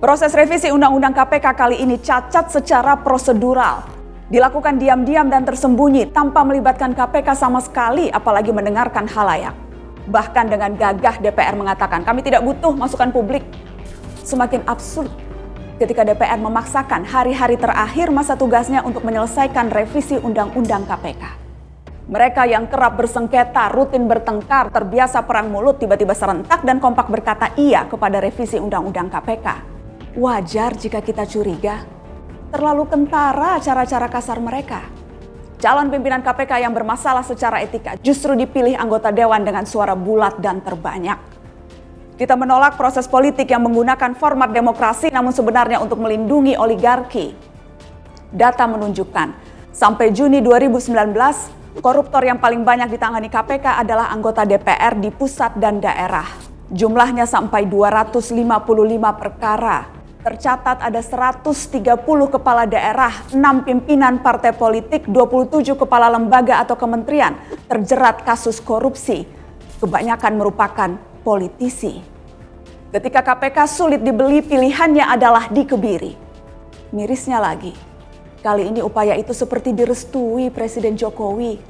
Proses revisi Undang-Undang KPK kali ini cacat secara prosedural. Dilakukan diam-diam dan tersembunyi tanpa melibatkan KPK sama sekali, apalagi mendengarkan khalayak. Bahkan dengan gagah DPR mengatakan kami tidak butuh masukan publik. Semakin absurd ketika DPR memaksakan hari-hari terakhir masa tugasnya untuk menyelesaikan revisi Undang-Undang KPK. Mereka yang kerap bersengketa, rutin bertengkar, terbiasa perang mulut, tiba-tiba serentak dan kompak berkata iya kepada revisi Undang-Undang KPK. Wajar jika kita curiga, terlalu kentara cara-cara kasar mereka. Calon pimpinan KPK yang bermasalah secara etika justru dipilih anggota dewan dengan suara bulat dan terbanyak. Kita menolak proses politik yang menggunakan format demokrasi namun sebenarnya untuk melindungi oligarki. Data menunjukkan, sampai Juni 2019, koruptor yang paling banyak ditangani KPK adalah anggota DPR di pusat dan daerah. Jumlahnya sampai 255 perkara. Tercatat ada 130 kepala daerah, 6 pimpinan partai politik, 27 kepala lembaga atau kementerian terjerat kasus korupsi. Kebanyakan merupakan politisi. Ketika KPK sulit dibeli, pilihannya adalah dikebiri. Mirisnya lagi, kali ini upaya itu seperti direstui Presiden Jokowi.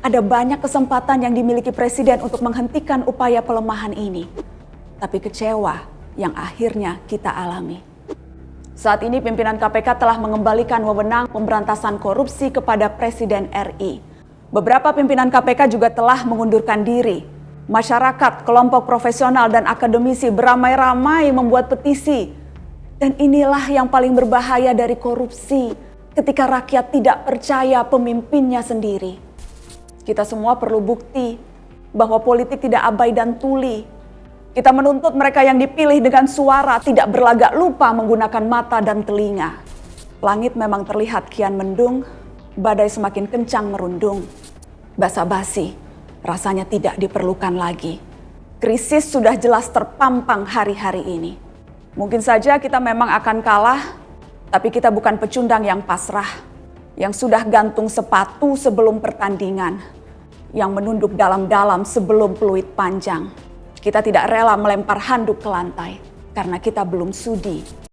Ada banyak kesempatan yang dimiliki Presiden untuk menghentikan upaya pelemahan ini. Tapi kecewa yang akhirnya kita alami. Saat ini pimpinan KPK telah mengembalikan wewenang pemberantasan korupsi kepada Presiden RI. Beberapa pimpinan KPK juga telah mengundurkan diri. Masyarakat, kelompok profesional dan akademisi beramai-ramai membuat petisi. Dan inilah yang paling berbahaya dari korupsi, ketika rakyat tidak percaya pemimpinnya sendiri. Kita semua perlu bukti bahwa politik tidak abai dan tuli. Kita menuntut mereka yang dipilih dengan suara tidak berlagak lupa menggunakan mata dan telinga. Langit memang terlihat kian mendung, badai semakin kencang merundung. Basa-basi rasanya tidak diperlukan lagi. Krisis sudah jelas terpampang hari-hari ini. Mungkin saja kita memang akan kalah, tapi kita bukan pecundang yang pasrah, yang sudah gantung sepatu sebelum pertandingan, yang menunduk dalam-dalam sebelum peluit panjang. Kita tidak rela melempar handuk ke lantai karena kita belum sudi